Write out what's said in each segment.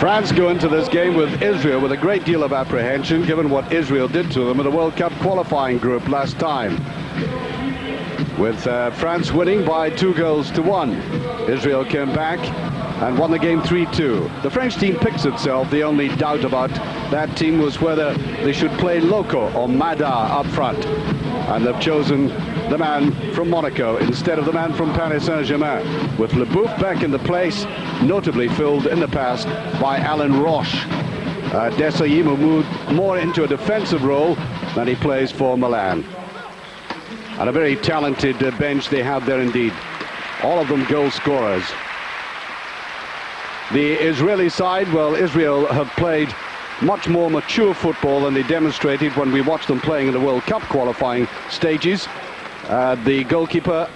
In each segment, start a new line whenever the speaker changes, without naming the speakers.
France go into this game with Israel with a great deal of apprehension, given what Israel did to them in the World Cup qualifying group last time. With France winning by 2-1. Israel came back and won the game 3-2. The French team picks itself. The only doubt about that team was whether they should play Loco or Mada up front. And they've chosen the man from Monaco instead of the man from Paris Saint-Germain, with Leboeuf back in the place, notably filled in the past by Alain Roche. Desailly will move more into a defensive role than he plays for Milan. And a very talented bench they have there indeed. All of them goal scorers. The Israeli side, well, Israel have played much more mature football than they demonstrated when we watched them playing in the World Cup qualifying stages. The goalkeeper,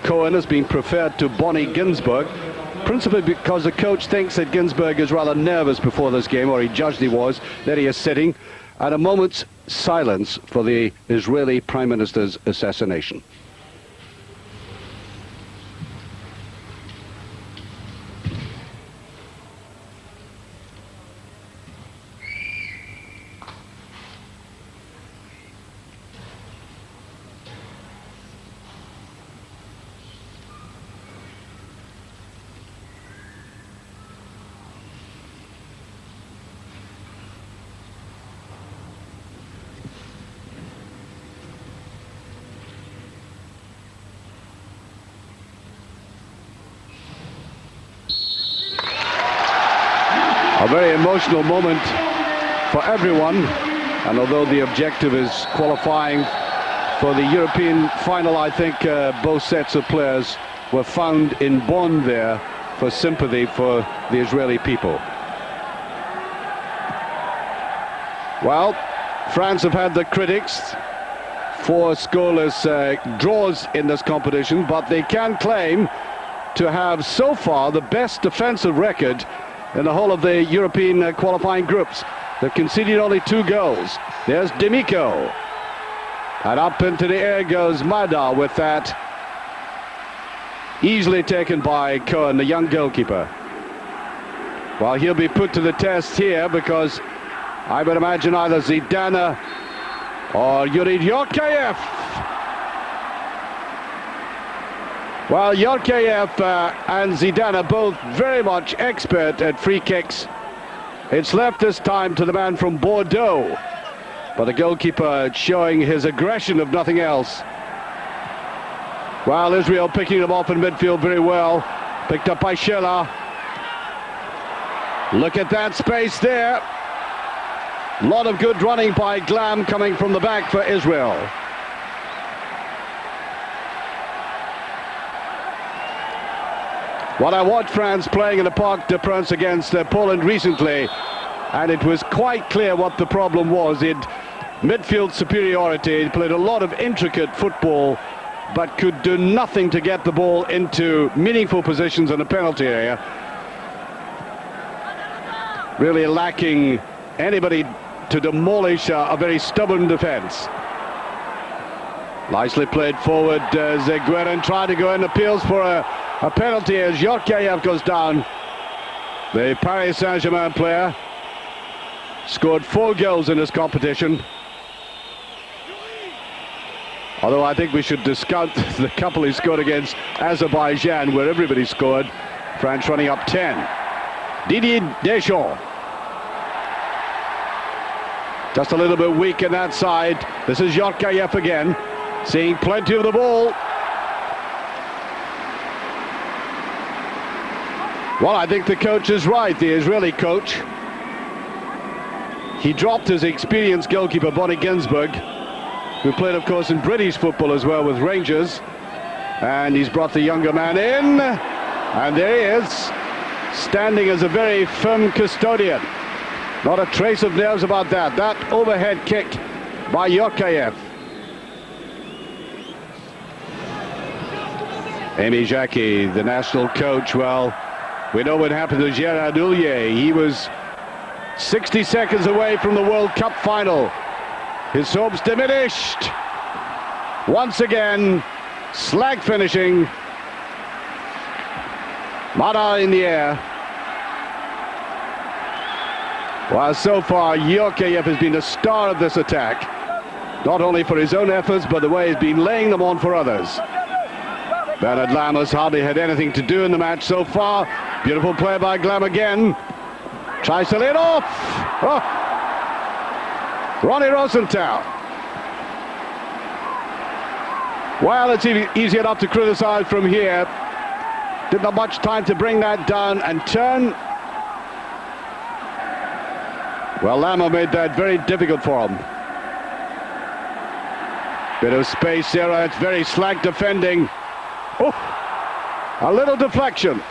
Cohen, has been preferred to Bonnie Ginsberg, principally because the coach thinks that Ginsberg is rather nervous before this game, or he judged he was. There he is sitting, at a moment's silence for the Israeli Prime Minister's assassination. A very emotional moment for everyone, and although the objective is qualifying for the European final, I think both sets of players were found in Bonn there for sympathy for the Israeli people. Well, France have had the critics for scoreless draws in this competition, but they can claim to have so far the best defensive record in the whole of the European qualifying groups. They've conceded only 2 goals. There's D'Amico. And up into the air goes Mada with that. Easily taken by Cohen, the young goalkeeper. Well, he'll be put to the test here because I would imagine either Zidane or Yuri Yorkaev. Well, Yorkaev and Zidane are both very much expert at free kicks. It's left this time to the man from Bordeaux, but the goalkeeper showing his aggression if nothing else. Well, Israel picking them off in midfield very well. Picked up by Schiller. Look at that space there. A lot of good running by Glam coming from the back for Israel. Well, I watched France playing in the Parc des Princes against Poland recently, and it was quite clear what the problem was. It midfield superiority. He played a lot of intricate football, but could do nothing to get the ball into meaningful positions in the penalty area. Really lacking anybody to demolish a very stubborn defense. Nicely played forward. Zeguerin tried to go in, appeals for a penalty as Yorkaev goes down. The Paris Saint-Germain player scored 4 goals in this competition. Although I think we should discount the couple he scored against Azerbaijan, where everybody scored. France running up 10. Didier Deschamps. Just a little bit weak in that side. This is Yorkaev again, seeing plenty of the ball. Well, I think the coach is right, the Israeli coach. He dropped his experienced goalkeeper, Bonnie Ginsberg, who played, of course, in British football as well with Rangers. And he's brought the younger man in. And there he is, standing as a very firm custodian. Not a trace of nerves about that. That overhead kick by Yorkaev. Amy Jackie, the national coach, well, we know what happened to Gérard Houllier. He was 60 seconds away from the World Cup final. His hopes diminished. Once again, slag finishing. Mada in the air. Well, so far, Yorkayev has been the star of this attack. Not only for his own efforts, but the way he's been laying them on for others. Bernard Lammers hardly had anything to do in the match so far. Beautiful play by Glam again. Tries to lay it off. Oh. Ronnie Rosenthal. Well, it's easy enough to criticize from here. Didn't have much time to bring that down and turn. Well, Lammer made that very difficult for him. Bit of space there. It's very slack defending. Oh, a little deflection.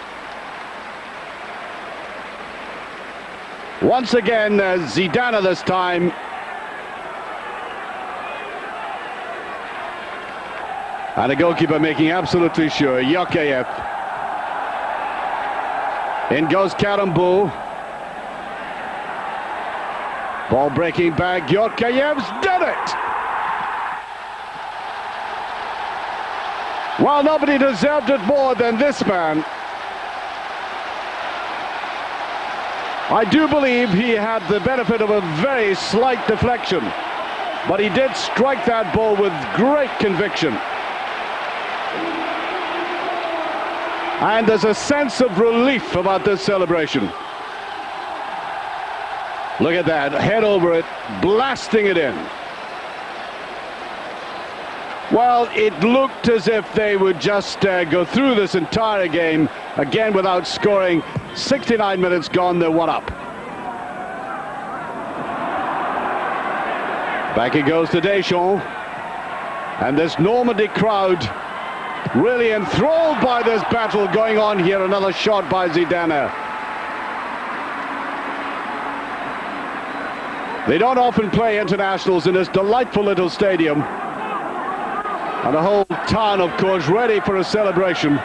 Once again, Zidane this time. And the goalkeeper making absolutely sure. Yorkayev. In goes Karambou. Ball breaking back. Yorkayev's done it. Well, nobody deserved it more than this man. I do believe he had the benefit of a very slight deflection, but he did strike that ball with great conviction. And there's a sense of relief about this celebration. Look at that, head over it, blasting it in. Well, it looked as if they would just go through this entire game, again without scoring. 69 minutes gone, they're one up. Back it goes to Deschamps. And this Normandy crowd really enthralled by this battle going on here. Another shot by Zidane. They don't often play internationals in this delightful little stadium. And the whole town, of course, ready for a celebration.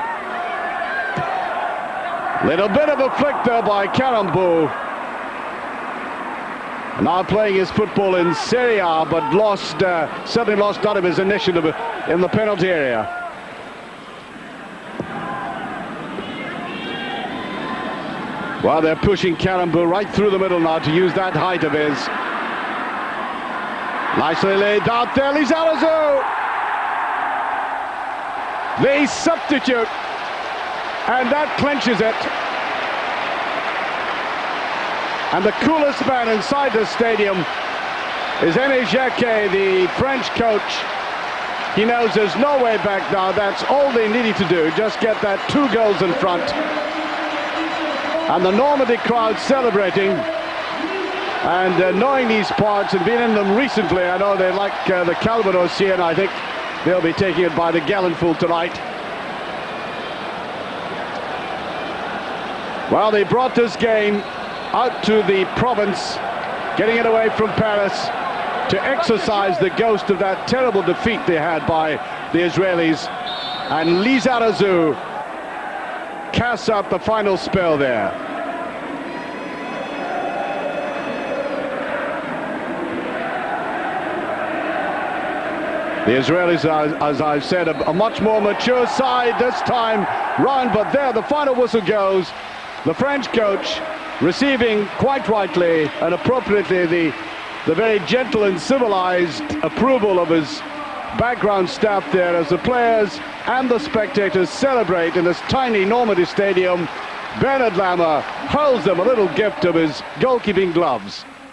Little bit of a flick there by Karambou. Now playing his football in Serie A, but certainly lost none of his initiative in the penalty area. Well, they're pushing Karambou right through the middle now to use that height of his. Nicely laid out there, Lizarazu. They substitute, and that clinches it. And the coolest man inside the stadium is Aimé Jacquet, the French coach. He knows there's no way back now. That's all they needed to do, just get that 2 goals in front. And the Normandy crowd celebrating. And knowing these parts and being in them recently, I know they like the Calvados here, and I think they'll be taking it by the gallonful tonight. Well, they brought this game out to the province, getting it away from Paris to exorcise the ghost of that terrible defeat they had by the Israelis. And Lizarazu casts out the final spell there. The Israelis are, as I've said, a much more mature side this time round, but there the final whistle goes. The French coach receiving quite rightly and appropriately the very gentle and civilized approval of his background staff there as the players and the spectators celebrate in this tiny Normandy stadium. Bernard Lammer hurls them a little gift of his goalkeeping gloves.